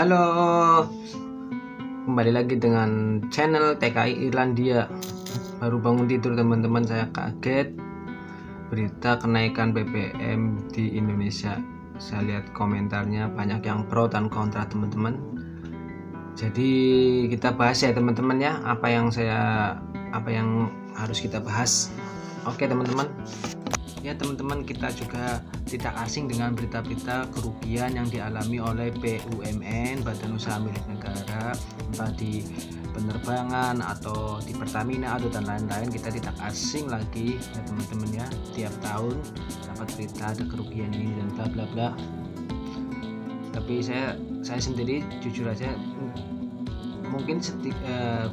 Halo, kembali lagi dengan channel TKI Irlandia. Baru bangun tidur teman-teman, saya kaget berita kenaikan BBM di Indonesia. Saya lihat komentarnya banyak yang pro dan kontra teman-teman. Jadi kita bahas ya teman-teman ya, apa yang harus kita bahas. Oke teman-teman. Ya teman-teman, kita juga tidak asing dengan berita-berita kerugian yang dialami oleh BUMN, Badan Usaha Milik Negara, entah di penerbangan atau di Pertamina atau dan lain-lain. Kita tidak asing lagi ya teman-teman ya, tiap tahun dapat berita ada kerugian ini dan bla bla bla. Tapi saya sendiri jujur aja mungkin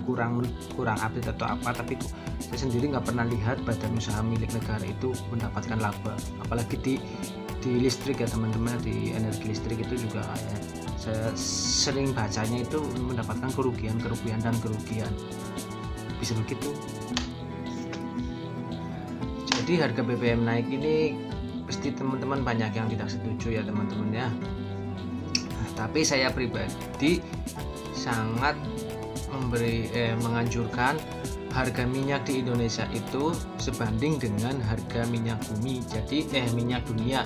kurang update atau apa, tapi saya sendiri nggak pernah lihat badan usaha milik negara itu mendapatkan laba, apalagi di listrik ya teman-teman, di energi listrik itu juga ya, saya sering bacanya itu mendapatkan kerugian bisa begitu. Jadi harga BBM naik ini pasti teman-teman banyak yang tidak setuju ya teman-teman ya. Tapi saya pribadi sangat menganjurkan harga minyak di Indonesia itu sebanding dengan harga minyak bumi. Jadi minyak dunia.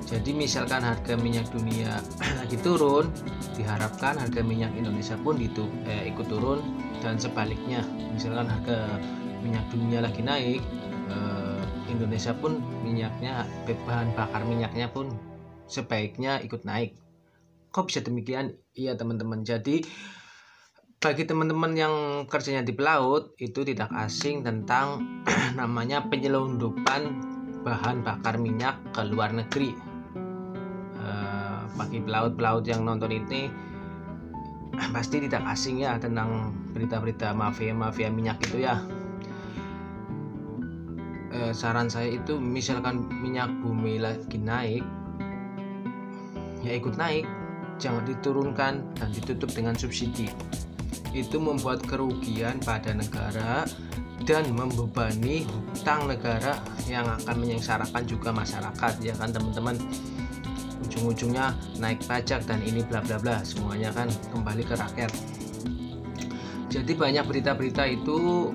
Jadi misalkan harga minyak dunia lagi turun, diharapkan harga minyak Indonesia pun ikut turun, dan sebaliknya. Misalkan harga minyak dunia lagi naik, Indonesia pun bahan bakar minyaknya pun sebaiknya ikut naik. Kok bisa demikian? Iya teman-teman. Jadi bagi teman-teman yang kerjanya di pelaut itu tidak asing tentang namanya penyelundupan bahan bakar minyak ke luar negeri. Bagi pelaut yang nonton ini pasti tidak asing ya tentang berita-berita mafia minyak itu ya. Saran saya itu misalkan minyak bumi lagi naik, ya ikut naik, jangan diturunkan dan ditutup dengan subsidi. Itu membuat kerugian pada negara dan membebani hutang negara yang akan menyengsarakan juga masyarakat ya kan teman-teman. Ujung-ujungnya naik pajak dan ini bla bla bla, semuanya kan kembali ke rakyat. Jadi banyak berita-berita itu,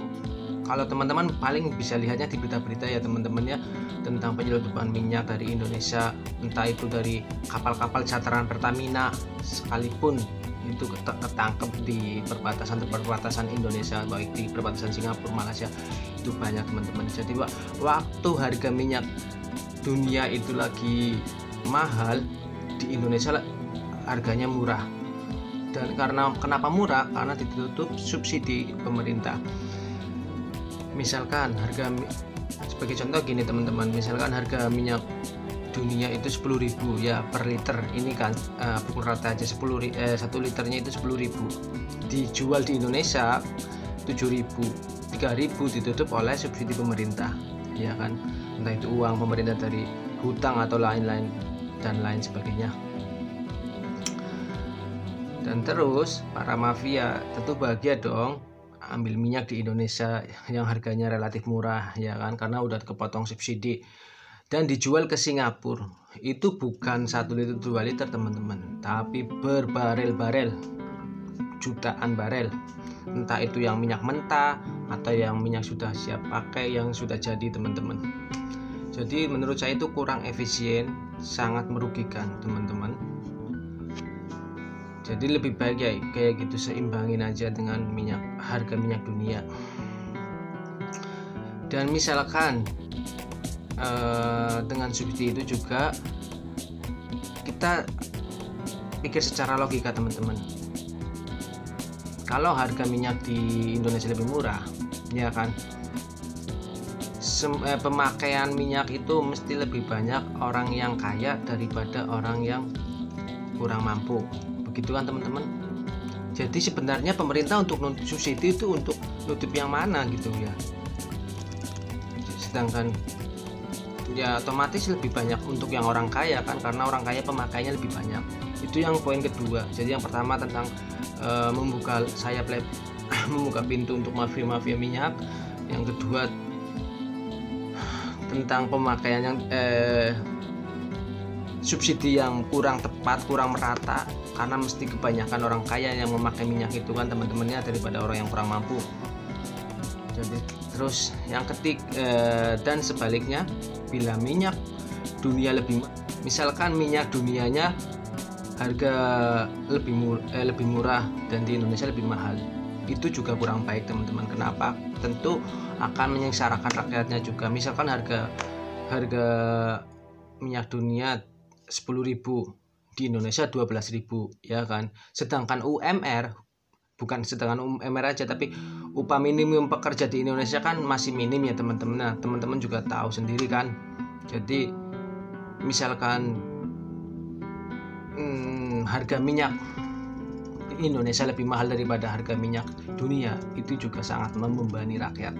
kalau teman-teman paling bisa lihatnya di berita-berita ya teman-teman ya, tentang penyelundupan minyak dari Indonesia, entah itu dari kapal-kapal cataran Pertamina sekalipun itu ketangkep di perbatasan Indonesia, baik di perbatasan Singapura, Malaysia, itu banyak teman-teman. Jadi waktu harga minyak dunia itu lagi mahal, di Indonesia harganya murah. Dan kenapa murah? Karena ditutup subsidi pemerintah. Misalkan sebagai contoh gini teman-teman, misalkan harga minyak dunia itu 10.000 ya per liter, ini kan pukul rata aja 1 liternya itu 10.000, dijual di Indonesia 7.000, 3.000 ditutup oleh subsidi pemerintah ya kan, entah itu uang pemerintah dari hutang atau lain-lain dan lain sebagainya. Dan terus para mafia tentu bahagia dong ambil minyak di Indonesia yang harganya relatif murah ya kan, karena udah kepotong subsidi dan dijual ke Singapura. Itu bukan 1 liter 2 liter teman-teman, tapi berbarel-barel, jutaan barel, entah itu yang minyak mentah atau yang minyak sudah siap pakai yang sudah jadi teman-teman. Jadi menurut saya itu kurang efisien, sangat merugikan teman-teman. Jadi lebih baik ya kayak gitu, seimbangin aja dengan harga minyak dunia. Dan misalkan dengan subsidi itu juga kita pikir secara logika teman-teman. Kalau harga minyak di Indonesia lebih murah ya kan, pemakaian minyak itu mesti lebih banyak orang yang kaya daripada orang yang kurang mampu, begitu kan teman-teman. Jadi sebenarnya pemerintah untuk subsidi itu untuk nutup yang mana gitu ya, sedangkan ya otomatis lebih banyak untuk yang orang kaya kan, karena orang kaya pemakainya lebih banyak. Itu yang poin kedua. Jadi yang pertama tentang membuka pintu untuk mafia minyak. Yang kedua tentang pemakaian yang subsidi yang kurang tepat, kurang merata, karena mesti kebanyakan orang kaya yang memakai minyak itu kan teman-temannya daripada orang yang kurang mampu. Jadi terus yang dan sebaliknya, bila minyak dunia misalkan minyak dunianya harga lebih murah dan di Indonesia lebih mahal, itu juga kurang baik teman-teman. Kenapa? Tentu akan menyengsarakan rakyatnya juga. Misalkan harga minyak dunia 10.000, di Indonesia 12.000, ya kan. Sedangkan UMR aja, tapi upah minimum pekerja di Indonesia kan masih minim ya teman-teman. Nah, teman-teman juga tahu sendiri kan. Jadi misalkan harga minyak di Indonesia lebih mahal daripada harga minyak dunia, itu juga sangat membebani rakyat.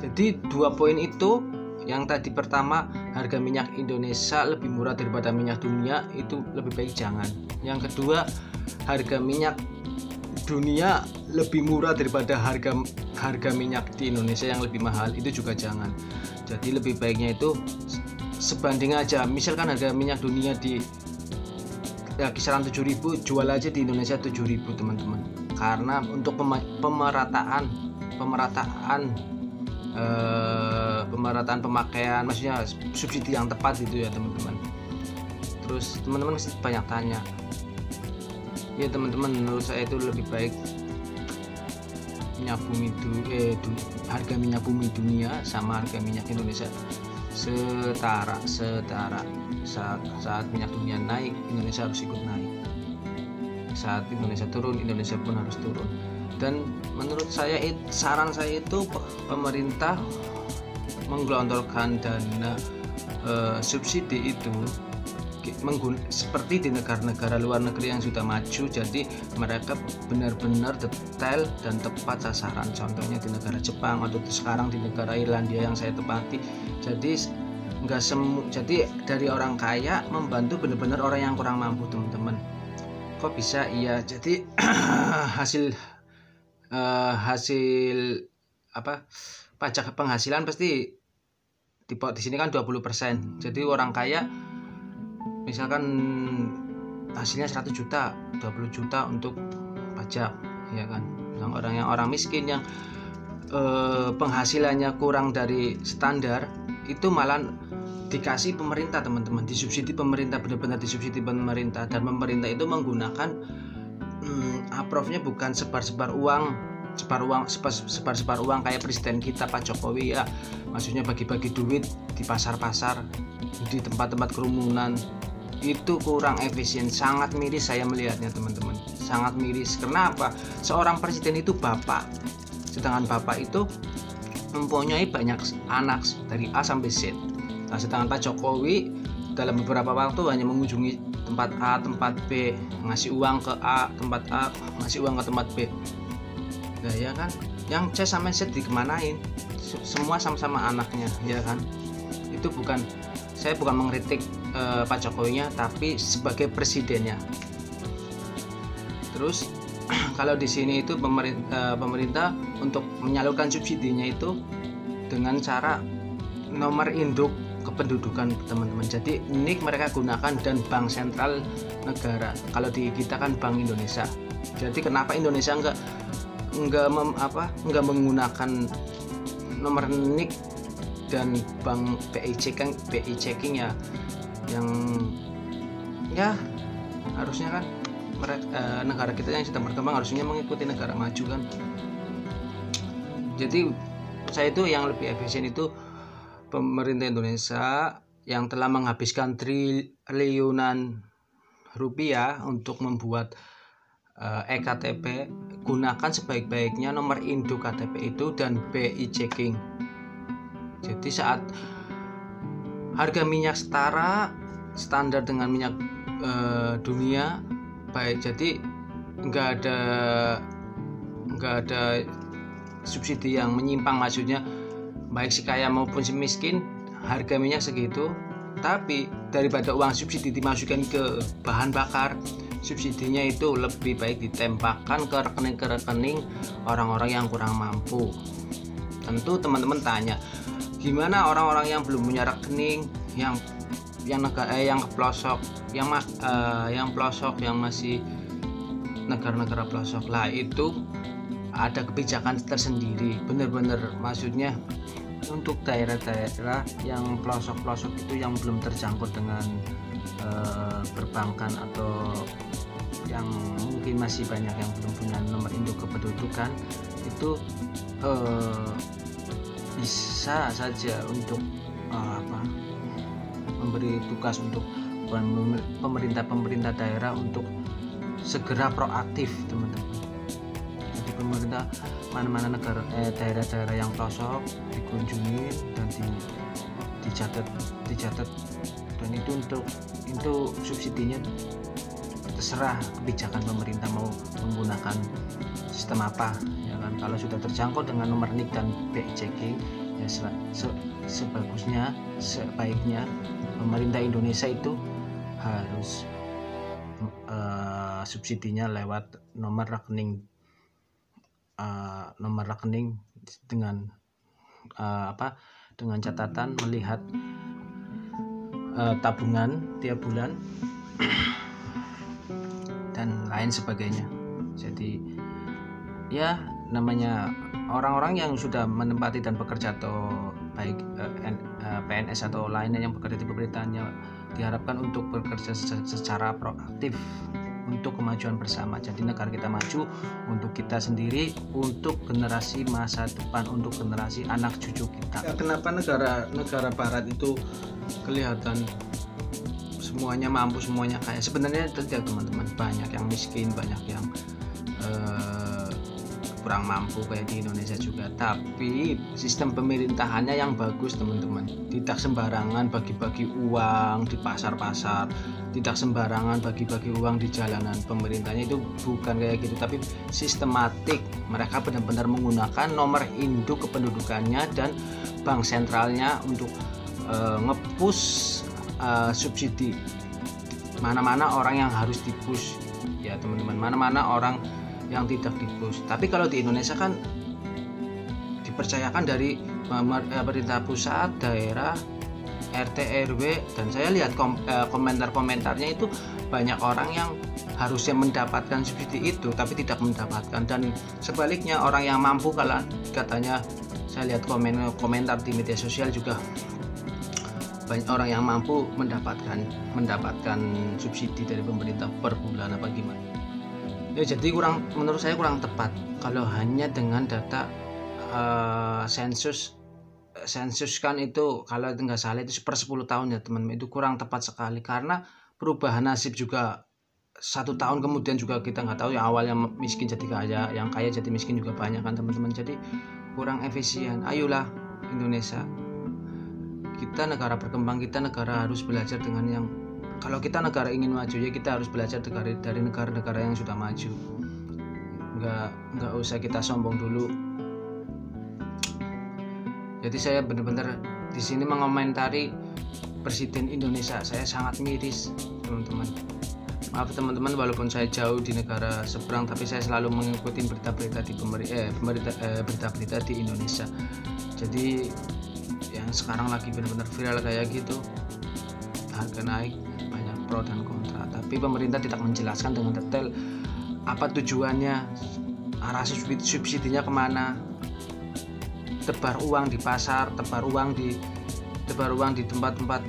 Jadi 2 poin itu, yang tadi pertama, harga minyak Indonesia lebih murah daripada minyak dunia, itu lebih baik jangan. Yang kedua, harga minyak dunia lebih murah daripada harga minyak di Indonesia yang lebih mahal, itu juga jangan. Jadi lebih baiknya itu sebanding aja. Misalkan harga minyak dunia di kisaran 7.000, jual aja di Indonesia 7.000 teman-teman. Karena untuk pemerataan pemakaian, maksudnya subsidi yang tepat itu ya teman-teman. Terus teman-teman mesti banyak tanya ya teman-teman, menurut saya itu lebih baik harga minyak bumi dunia sama harga minyak Indonesia setara. Saat minyak dunia naik, Indonesia harus ikut naik. Saat Indonesia turun, Indonesia pun harus turun. Dan menurut saya, saran saya itu pemerintah menggelontorkan dana subsidi itu seperti di negara-negara luar negeri yang sudah maju. Jadi mereka benar-benar detail dan tepat sasaran. Contohnya di negara Jepang atau sekarang di negara Irlandia yang saya tepati. Jadi dari orang kaya membantu benar-benar orang yang kurang mampu teman-teman. Kok bisa? Iya, jadi hasil pajak penghasilan pasti di sini kan 20%. Jadi orang kaya misalkan hasilnya 100 juta, 20 juta untuk pajak, ya kan. Orang miskin yang penghasilannya kurang dari standar, itu malah dikasih pemerintah teman-teman, disubsidi pemerintah, benar-benar disubsidi pemerintah. Dan pemerintah itu menggunakan approve-nya bukan sebar-sebar uang kayak presiden kita Pak Jokowi ya, maksudnya bagi-bagi duit di pasar-pasar, di tempat-tempat kerumunan. Itu kurang efisien, sangat miris saya melihatnya teman-teman, sangat miris. Kenapa? Seorang presiden itu bapak, sedangkan bapak itu mempunyai banyak anak dari A sampai Z. Nah, sedangkan Pak Jokowi dalam beberapa waktu hanya mengunjungi tempat A, tempat B, ngasih uang ke A, tempat A, ngasih uang ke tempat B. Nah ya kan, yang C sampai Z dikemanain? Semua sama-sama anaknya, ya kan? Itu saya bukan mengkritik Pak Jokowinya, tapi sebagai presidennya. Terus kalau di sini itu pemerintah untuk menyalurkan subsidinya itu dengan cara nomor induk kependudukan teman-teman. Jadi NIK mereka gunakan dan bank sentral negara. Kalau di kita kan Bank Indonesia. Jadi kenapa Indonesia enggak menggunakan nomor NIK dan bank BI checking ya, yang ya harusnya kan negara kita yang sedang berkembang harusnya mengikuti negara maju kan. Jadi saya itu yang lebih efisien itu pemerintah Indonesia yang telah menghabiskan triliunan rupiah untuk membuat eKTP, gunakan sebaik-baiknya nomor induk KTP itu dan BI checking. Jadi saat harga minyak standar dengan minyak dunia baik, jadi nggak ada subsidi yang menyimpang, maksudnya baik si kaya maupun si miskin harga minyak segitu. Tapi daripada uang subsidi dimasukkan ke bahan bakar, subsidinya itu lebih baik ditembakkan ke rekening orang-orang yang kurang mampu. Tentu teman-teman tanya, gimana orang-orang yang belum punya rekening, yang yang pelosok, yang pelosok, yang masih negara-negara pelosok lah, itu ada kebijakan tersendiri. Bener-bener maksudnya untuk daerah-daerah yang pelosok-pelosok itu yang belum terjangkau dengan perbankan, atau yang mungkin masih banyak yang belum punya nomor induk kependudukan, itu bisa saja untuk memberi tugas untuk pemerintah daerah untuk segera proaktif, teman-teman. Jadi pemerintah mana-mana daerah-daerah yang pelosok dikunjungi dan dicatat, dan itu subsidinya terserah kebijakan pemerintah mau menggunakan sistem apa, ya kan. Kalau sudah terjangkau dengan nomor NIK dan BI checking, ya sebaiknya pemerintah Indonesia itu harus subsidinya lewat nomor rekening dengan dengan catatan melihat tabungan tiap bulan dan lain sebagainya. Jadi ya, namanya orang-orang yang sudah menempati dan bekerja, atau baik PNS atau lainnya yang bekerja di pemerintahannya, diharapkan untuk bekerja secara proaktif untuk kemajuan bersama. Jadi negara kita maju untuk kita sendiri, untuk generasi masa depan, untuk generasi anak cucu kita. Ya, kenapa negara barat itu kelihatan semuanya mampu, semuanya kaya? Sebenarnya tidak, teman-teman. Banyak yang miskin, banyak yang kurang mampu kayak di Indonesia juga. Tapi sistem pemerintahannya yang bagus, teman-teman. Tidak sembarangan bagi-bagi uang di pasar-pasar, tidak sembarangan bagi-bagi uang di jalanan. Pemerintahnya itu bukan kayak gitu, tapi sistematik. Mereka benar-benar menggunakan nomor induk kependudukannya dan bank sentralnya untuk nge-push subsidi. Mana-mana orang yang harus di-push, ya teman-teman. Mana-mana orang yang tidak di-push. Tapi kalau di Indonesia kan dipercayakan dari pemerintah pusat, daerah, RT, RW, dan saya lihat komentar-komentarnya itu banyak orang yang harusnya mendapatkan subsidi itu tapi tidak mendapatkan, dan sebaliknya orang yang mampu, kalau katanya saya lihat komentar di media sosial juga banyak orang yang mampu mendapatkan subsidi dari pemerintah per bulan apa gimana. Ya, jadi menurut saya kurang tepat kalau hanya dengan data sensus kan itu, kalau nggak salah itu per 10 tahun ya teman-teman. Itu kurang tepat sekali, karena perubahan nasib juga 1 tahun kemudian juga kita nggak tahu. Yang awalnya miskin jadi kaya, yang kaya jadi miskin juga banyak kan teman-teman. Jadi kurang efisien. Ayolah Indonesia, kita negara berkembang, kita negara harus belajar dengan yang, kalau kita negara ingin maju ya kita harus belajar dari negara-negara yang sudah maju. Nggak usah kita sombong dulu. Jadi saya benar-benar di sini mengomentari Presiden Indonesia. Saya sangat miris, teman-teman. Maaf teman-teman, walaupun saya jauh di negara seberang, tapi saya selalu mengikuti berita-berita di berita-berita di Indonesia. Jadi yang sekarang lagi benar-benar viral kayak gitu, harga naik, banyak pro dan kontra, tapi pemerintah tidak menjelaskan dengan detail apa tujuannya, arah subsidinya kemana. Tebar uang di pasar, tebar uang di tempat-tempat,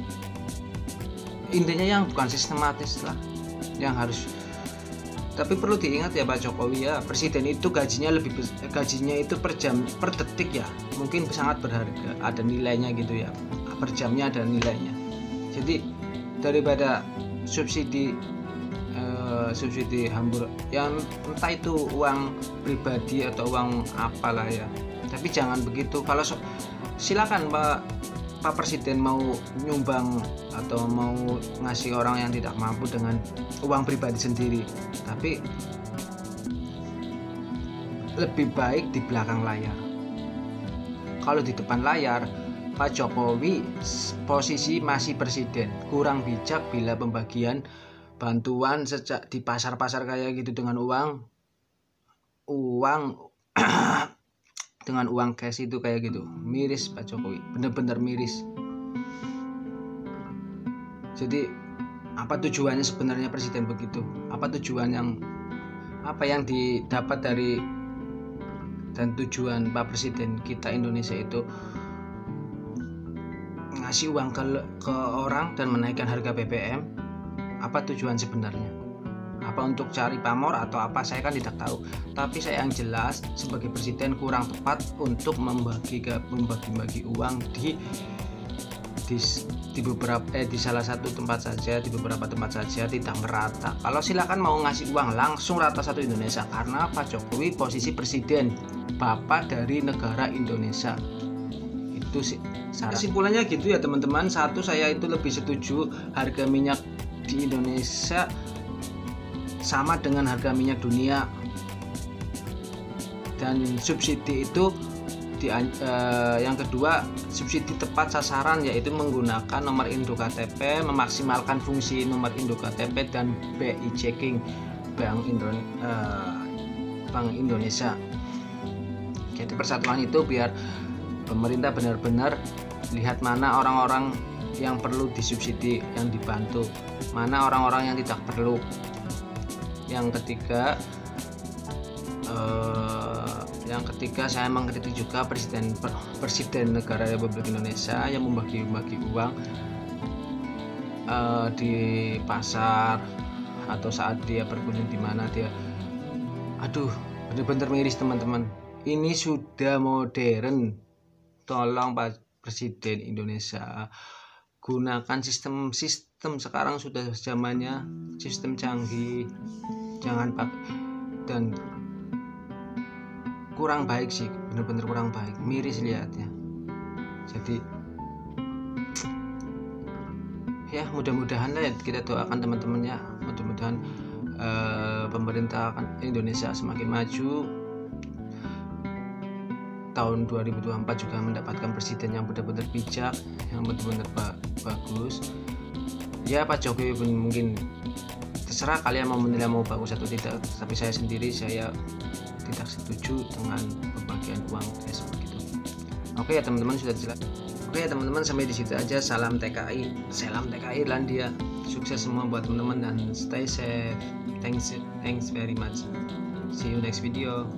intinya yang bukan sistematis lah yang harus. Tapi perlu diingat ya Pak Jokowi ya, presiden itu gajinya itu per jam, per detik ya, mungkin sangat berharga, ada nilainya gitu ya, per jamnya ada nilainya. Jadi daripada subsidi hambur yang entah itu uang pribadi atau uang apalah ya, tapi jangan begitu. Kalau silakan Pak Presiden mau nyumbang atau mau ngasih orang yang tidak mampu dengan uang pribadi sendiri, tapi lebih baik di belakang layar. Kalau di depan layar, Pak Jokowi posisi masih presiden, kurang bijak bila pembagian bantuan di pasar-pasar kayak gitu dengan uang dengan uang cash itu kayak gitu. Miris Pak Jokowi, bener-bener miris. Jadi apa tujuannya sebenarnya presiden begitu? Apa tujuan apa yang didapat dari dan tujuan Pak Presiden kita Indonesia itu ngasih uang ke orang dan menaikkan harga BBM? Apa tujuan sebenarnya? Apa untuk cari pamor atau apa, saya kan tidak tahu. Tapi saya yang jelas sebagai presiden kurang tepat untuk membagi uang di salah satu tempat saja, di beberapa tempat saja, tidak merata. Kalau silakan mau ngasih uang langsung rata satu Indonesia, karena Pak Jokowi posisi presiden, bapak dari negara Indonesia. Itu sih kesimpulannya gitu ya teman-teman. Satu, saya itu lebih setuju harga minyak di Indonesia sama dengan harga minyak dunia, dan subsidi itu yang kedua, subsidi tepat sasaran, yaitu menggunakan nomor induk KTP, memaksimalkan fungsi nomor induk KTP dan BI checking Bank Indonesia. Jadi persatuan itu biar pemerintah benar-benar lihat mana orang-orang yang perlu disubsidi, yang dibantu, mana orang-orang yang tidak perlu. Yang ketiga saya mengkritik juga presiden negara Republik Indonesia yang membagi uang di pasar atau saat dia berkunjung di mana dia, bener-bener miris teman-teman. Ini sudah modern, tolong Pak Presiden Indonesia gunakan sistem sekarang, sudah zamannya sistem canggih, jangan dan kurang baik sih, bener-bener kurang baik, miris lihatnya. Jadi ya mudah-mudahan lah ya, kita doakan teman-teman ya, mudah-mudahan pemerintah Indonesia semakin maju, tahun 2024 juga mendapatkan presiden yang benar-benar bijak, yang benar-benar bagus ya. Pak Jokowi pun mungkin terserah kalian mau menilai mau bagus atau tidak, tapi saya sendiri tidak setuju dengan pembagian uang begitu. Oke ya teman-teman, sudah jelas. Oke ya teman-teman, sampai di situ aja. Salam TKI Irlandia. Sukses semua buat teman-teman dan stay safe. Thanks very much. See you next video.